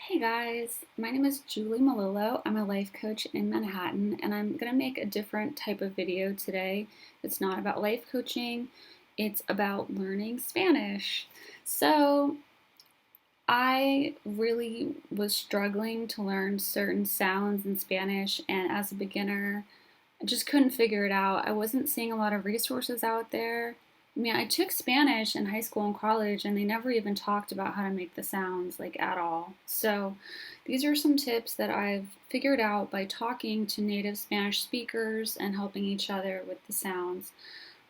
Hey guys, my name is Julie Malillo. I'm a life coach in Manhattan, and I'm going to make a different type of video today. It's not about life coaching, it's about learning Spanish. So, I really was struggling to learn certain sounds in Spanish, and as a beginner, I just couldn't figure it out. I wasn't seeing a lot of resources out there. I mean, I took Spanish in high school and college, and they never even talked about how to make the sounds, like at all. So, these are some tips that I've figured out by talking to native Spanish speakers and helping each other with the sounds.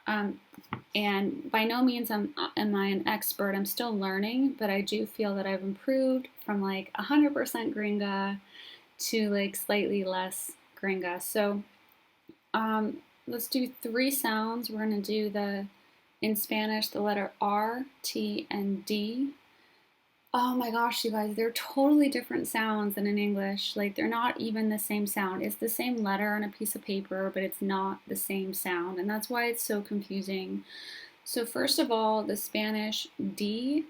Um, and by no means am I an expert. I'm still learning, but I do feel that I've improved from like 100% gringa to like slightly less gringa. So, um, let's do three sounds. We're going to do in Spanish, the letter R, T, and D. Oh my gosh, you guys, they're totally different sounds than in English. Like, they're not even the same sound. It's the same letter on a piece of paper, but it's not the same sound. And that's why it's so confusing. So, first of all, the Spanish D,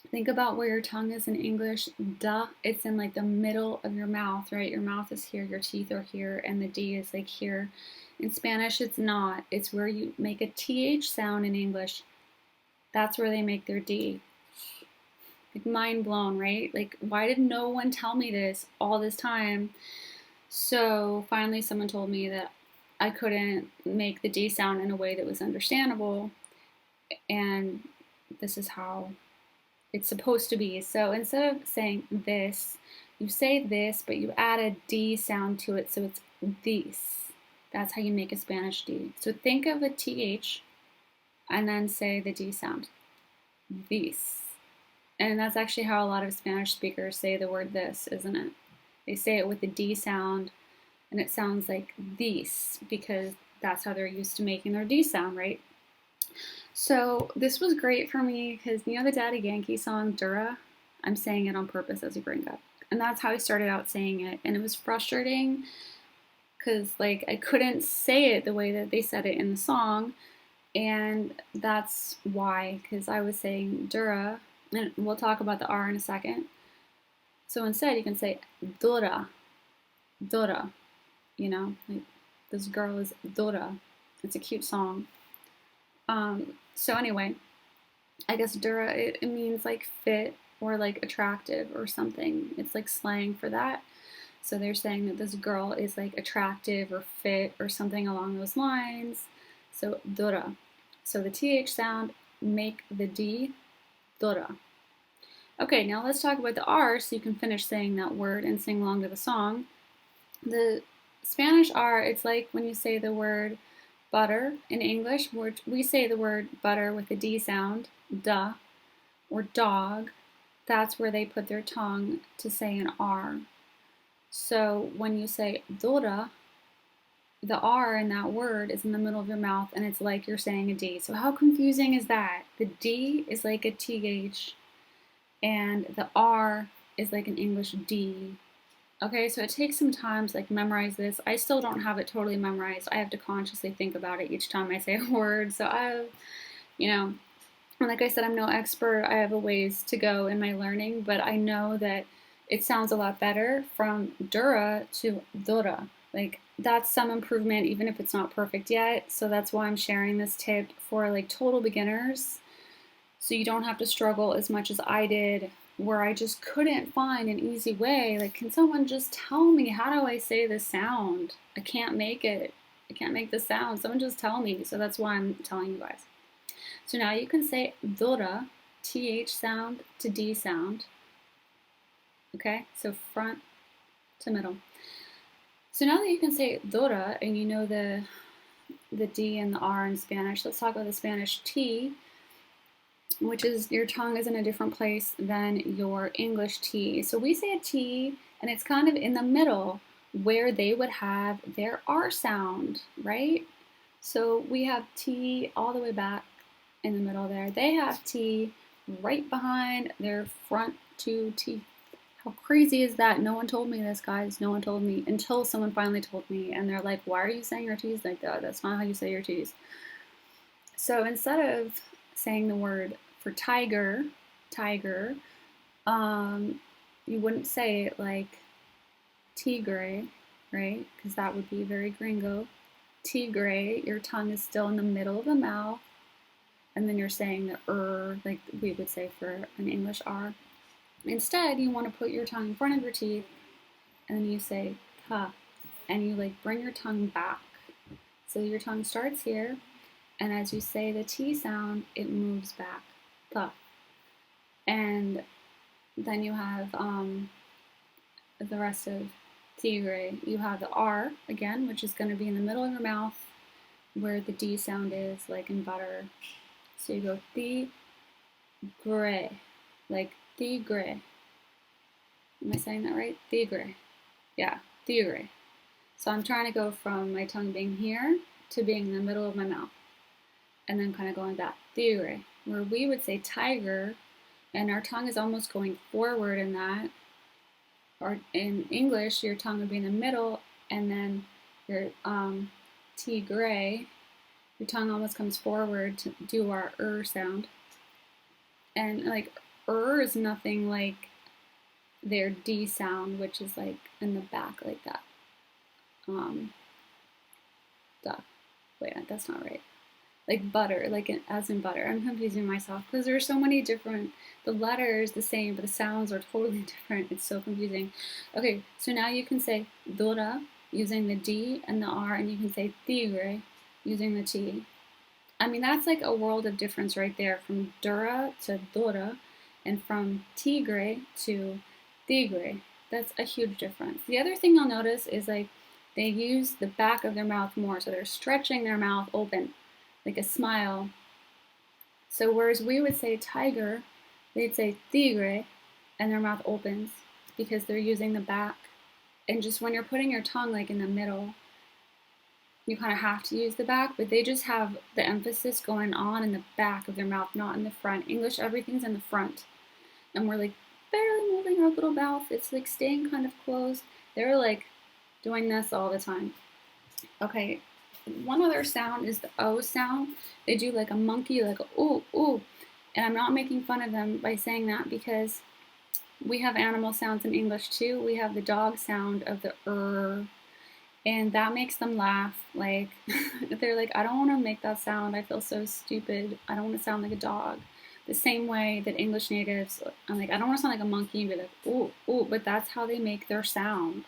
think about where your tongue is in English. Duh, it's in like the middle of your mouth, right? Your mouth is here, your teeth are here, and the D is like here. In Spanish, it's not. It's where you make a TH sound in English. That's where they make their D. Like, mind blown, right? Like, why did no one tell me this all this time? So finally, someone told me that I couldn't make the D sound in a way that was understandable, and this is how it's supposed to be. So instead of saying this, you say this, but you add a D sound to it, so it's this. That's how you make a Spanish D. So think of a TH and then say the D sound. This. And that's actually how a lot of Spanish speakers say the word this, isn't it? They say it with the D sound, and it sounds like this because that's how they're used to making their D sound, right? So this was great for me because you know the Daddy Yankee song Dura? I'm saying it on purpose as a gringa. And that's how I started out saying it. And it was frustrating because like I couldn't say it the way that they said it in the song. And that's why, because I was saying Dura, and we'll talk about the R in a second. So instead you can say Dora, Dora, like this girl is Dora. It's a cute song. So anyway, I guess Dura, it means like fit or like attractive or something. It's like slang for that. So they're saying that this girl is like attractive or fit or something along those lines. So Dora. So the TH sound, make the D, Dora. Okay, now let's talk about the R so you can finish saying that word and sing along to the song. The Spanish R, it's like when you say the word butter in English, we say the word butter with the D sound, duh, or dog. That's where they put their tongue to say an R. So when you say Dora, the R in that word is in the middle of your mouth and it's like you're saying a D. So how confusing is that? The D is like a TH and the R is like an English D. Okay, so it takes some time to like memorize this. I still don't have it totally memorized. I have to consciously think about it each time I say a word. So like I said, I'm no expert. I have a ways to go in my learning, but I know that it sounds a lot better from Dura to Dora. Like that's some improvement, even if it's not perfect yet. So that's why I'm sharing this tip for like total beginners. So you don't have to struggle as much as I did where I just couldn't find an easy way. Like, can someone just tell me, how do I say this sound? I can't make it. I can't make the sound. Someone just tell me. So that's why I'm telling you guys. So now you can say Dora, TH sound to D sound. Okay, so front to middle. So now that you can say Dora and you know the D and the R in Spanish, let's talk about the Spanish T, which is your tongue is in a different place than your English T. So we say a T and it's kind of in the middle where they would have their R sound, right? So we have T all the way back in the middle there. They have T right behind their front two teeth. How crazy is that? No one told me this, guys. No one told me until someone finally told me. And they're like, why are you saying your T's like that? That's not how you say your T's. So instead of saying the word for tiger, you wouldn't say it like tigre, right? Because that would be very gringo. Tigre, your tongue is still in the middle of the mouth, and then you're saying the like we would say for an English R. Instead, you want to put your tongue in front of your teeth, and then you say ka, and you like bring your tongue back. So your tongue starts here, and as you say the T sound, it moves back, ta. And then you have the rest of tigre. You have the R again, which is going to be in the middle of your mouth, where the D sound is, like in butter. So you go tigre, like tigre. Am I saying that right? Tigre. Yeah, tigre. So I'm trying to go from my tongue being here to being in the middle of my mouth, and then kind of going back, tigre. Where we would say tiger, and our tongue is almost going forward in that. Or in English, your tongue would be in the middle, and then your tigre, your tongue almost comes forward to do our sound. And like is nothing like their D sound, which is like in the back like that. Duh. Wait, that's not right. Like butter, like as in butter. I'm confusing myself because there are so many different, the letters the same, but the sounds are totally different. It's so confusing. Okay, so now you can say dora using the D and the R, and you can say tigre using the T. I mean, that's like a world of difference right there, from dura to dora, and from tigre to tigre. That's a huge difference. The other thing you'll notice is like they use the back of their mouth more, so they're stretching their mouth open, like a smile. So whereas we would say tiger, they'd say tigre, and their mouth opens because they're using the back. And just when you're putting your tongue like in the middle, you kind of have to use the back, but they just have the emphasis going on in the back of their mouth, not in the front. English, everything's in the front. And we're like barely moving our little mouth. It's like staying kind of closed. They're like doing this all the time. Okay, one other sound is the O sound. They do like a monkey, like a ooh, ooh. And I'm not making fun of them by saying that, because we have animal sounds in English too. We have the dog sound of the and that makes them laugh. Like, they're like, I don't want to make that sound. I feel so stupid. I don't want to sound like a dog. The same way that English natives, I'm like, I don't want to sound like a monkey and be like, ooh, ooh, but that's how they make their sound.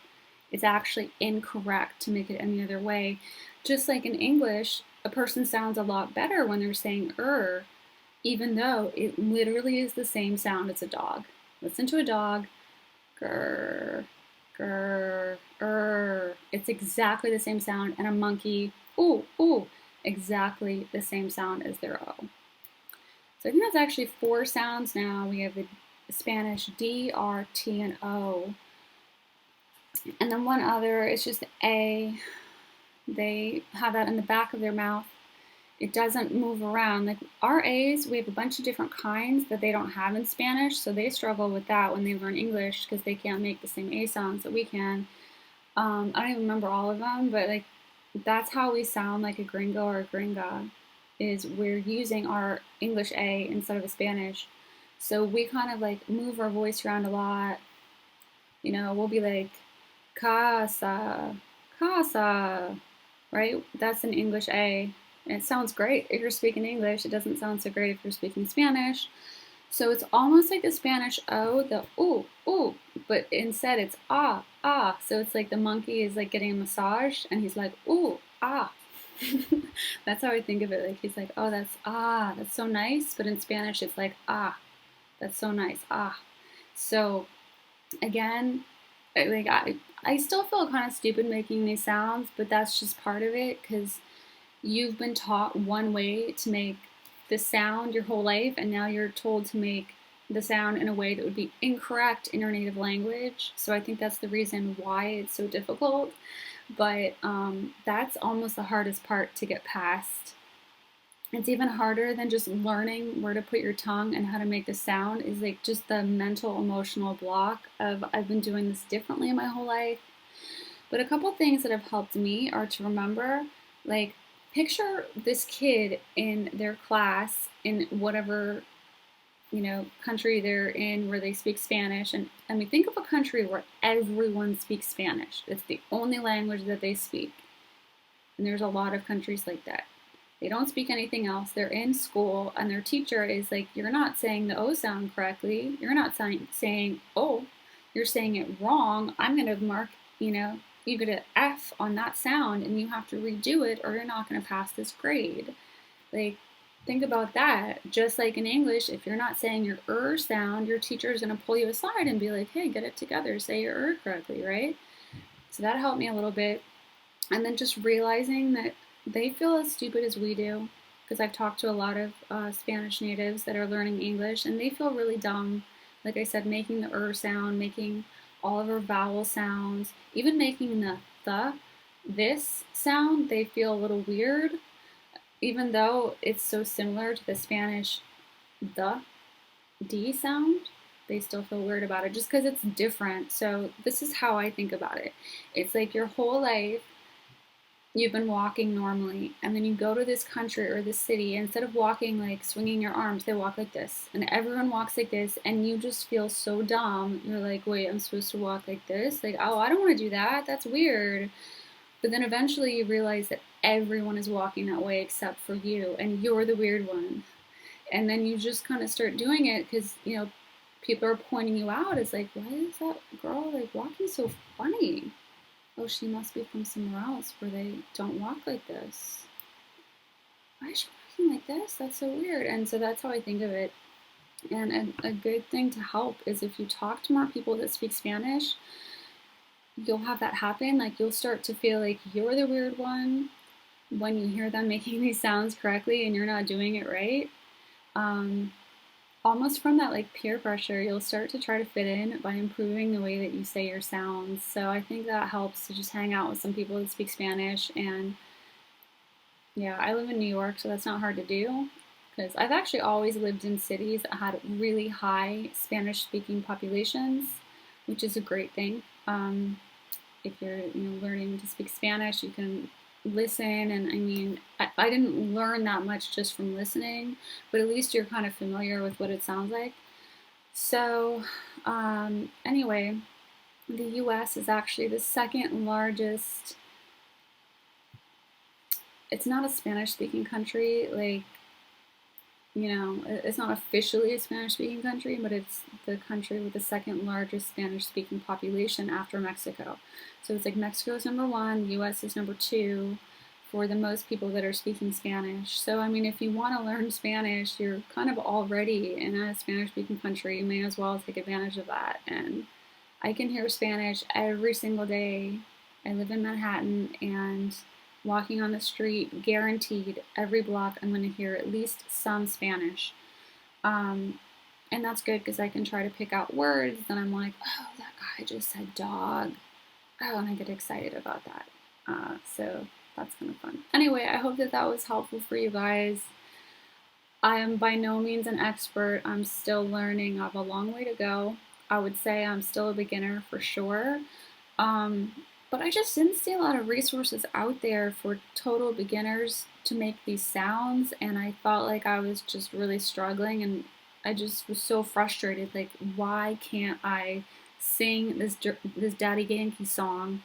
It's actually incorrect to make it any other way. Just like in English, a person sounds a lot better when they're saying even though it literally is the same sound as a dog. Listen to a dog, grr, grr, it's exactly the same sound. And a monkey, ooh, ooh, exactly the same sound as their O. So I think that's actually 4 sounds now. We have the Spanish D, R, T, and O. And then one other is just the A. They have that in the back of their mouth. It doesn't move around. Like our A's, we have a bunch of different kinds that they don't have in Spanish, so they struggle with that when they learn English because they can't make the same A sounds that we can. I don't even remember all of them, but like that's how we sound like a gringo or a gringa, is we're using our English A instead of a Spanish. So we kind of like move our voice around a lot. You know, we'll be like casa, casa, right? That's an English A. And it sounds great if you're speaking English. It doesn't sound so great if you're speaking Spanish. So it's almost like the Spanish O, the ooh, ooh, but instead it's ah, ah. So it's like the monkey is like getting a massage and he's like, ooh, ah. That's how I think of it. Like he's like, oh, that's so nice. But in Spanish, it's like, ah, that's so nice, ah. So again, like I still feel kind of stupid making these sounds, but that's just part of it because you've been taught one way to make the sound your whole life, and now you're told to make the sound in a way that would be incorrect in your native language. So I think that's the reason why it's so difficult. But that's almost the hardest part to get past. It's even harder than just learning where to put your tongue and how to make the sound, is like just the mental, emotional block of I've been doing this differently my whole life. But a couple things that have helped me are to remember, like, picture this kid in their class in whatever country they're in where they speak Spanish. And I mean, think of a country where everyone speaks Spanish. It's the only language that they speak. And there's a lot of countries like that. They don't speak anything else. They're in school, and their teacher is like, you're not saying the O sound correctly. You're not saying oh, you're saying it wrong. I'm going to mark, you get an F on that sound, and you have to redo it, or you're not going to pass this grade. Like, think about that. Just like in English, if you're not saying your sound, your teacher is going to pull you aside and be like, hey, get it together. Say your correctly, right? So that helped me a little bit. And then just realizing that they feel as stupid as we do, because I've talked to a lot of Spanish natives that are learning English, and they feel really dumb. Like I said, making the sound, making all of our vowel sounds, even making the, this sound, they feel a little weird, even though it's so similar to the Spanish the, D sound. They still feel weird about it just because it's different. So this is how I think about it. It's like your whole life, you've been walking normally, and then you go to this country or this city, and instead of walking like swinging your arms, they walk like this, and everyone walks like this, and you just feel so dumb. You're like, wait, I'm supposed to walk like this? Like, oh, I don't want to do that. That's weird. But then eventually you realize that everyone is walking that way except for you, and you're the weird one. And then you just kind of start doing it because, people are pointing you out. It's like, why is that girl like walking so funny? Oh, she must be from somewhere else where they don't walk like this. Why is she walking like this? That's so weird. And so that's how I think of it. And a good thing to help is if you talk to more people that speak Spanish, you'll have that happen. Like, you'll start to feel like you're the weird one when you hear them making these sounds correctly and you're not doing it right. Almost from that like peer pressure, you'll start to try to fit in by improving the way that you say your sounds. So I think that helps to just hang out with some people that speak Spanish. And yeah, I live in New York, so that's not hard to do because I've actually always lived in cities that had really high Spanish speaking populations, which is a great thing. If you're learning to speak Spanish, you can listen, and I mean, I didn't learn that much just from listening, but at least you're kind of familiar with what it sounds like. So anyway, the US is actually the second largest, it's not a Spanish speaking country, like, it's not officially a Spanish speaking country, but it's the country with the second largest Spanish speaking population after Mexico. So it's like Mexico is number one, the US is number two for the most people that are speaking Spanish. So, I mean, if you want to learn Spanish, you're kind of already in a Spanish speaking country. You may as well take advantage of that. And I can hear Spanish every single day. I live in Manhattan, and walking on the street, guaranteed, every block I'm going to hear at least some Spanish. And that's good because I can try to pick out words, and I'm like, oh, that guy just said dog. Oh, and I get excited about that. So that's kind of fun. Anyway, I hope that was helpful for you guys. I am by no means an expert. I'm still learning. I have a long way to go. I would say I'm still a beginner for sure. But I just didn't see a lot of resources out there for total beginners to make these sounds, and I felt like I was just really struggling, and I just was so frustrated. Like, why can't I sing this Daddy Yankee song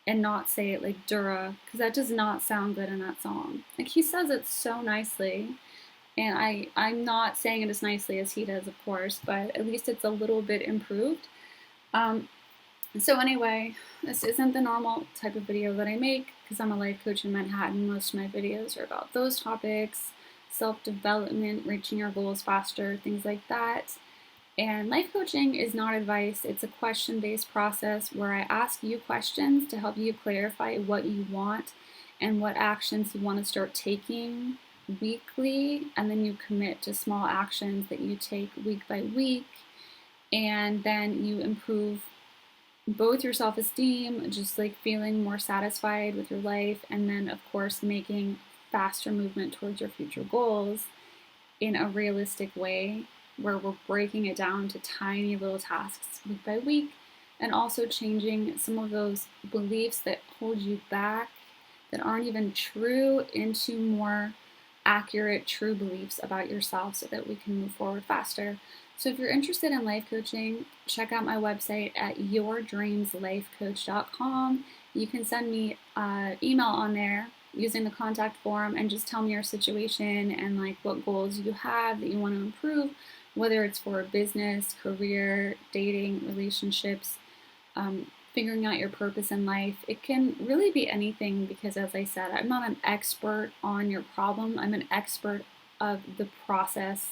and not say it like Dura? Because that does not sound good in that song. Like, he says it so nicely, and I'm not saying it as nicely as he does, of course, but at least it's a little bit improved. So anyway, this isn't the normal type of video that I make because I'm a life coach in Manhattan. Most of my videos are about those topics, self-development, reaching your goals faster, things like that. And life coaching is not advice. It's a question-based process where I ask you questions to help you clarify what you want and what actions you want to start taking weekly, and then you commit to small actions that you take week by week, and then you improve both your self-esteem, just like feeling more satisfied with your life, and then of course making faster movement towards your future goals in a realistic way where we're breaking it down to tiny little tasks week by week, and also changing some of those beliefs that hold you back, that aren't even true, into more accurate, true beliefs about yourself so that we can move forward faster. So if you're interested in life coaching, check out my website at yourdreamslifecoach.com. You can send me an email on there using the contact form and just tell me your situation and like what goals you have that you want to improve, whether it's for business, career, dating, relationships, figuring out your purpose in life. It can really be anything because, as I said, I'm not an expert on your problem. I'm an expert of the process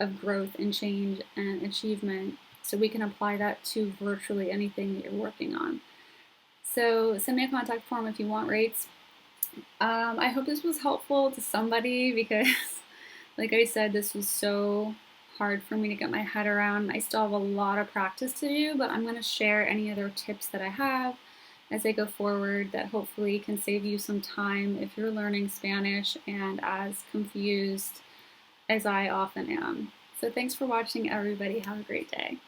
of growth and change and achievement. So we can apply that to virtually anything that you're working on. So send me a contact form if you want rates. I hope this was helpful to somebody because, like I said, this was so hard for me to get my head around. I still have a lot of practice to do, but I'm going to share any other tips that I have as I go forward that hopefully can save you some time if you're learning Spanish and as confused as I often am. So thanks for watching, everybody. Have a great day.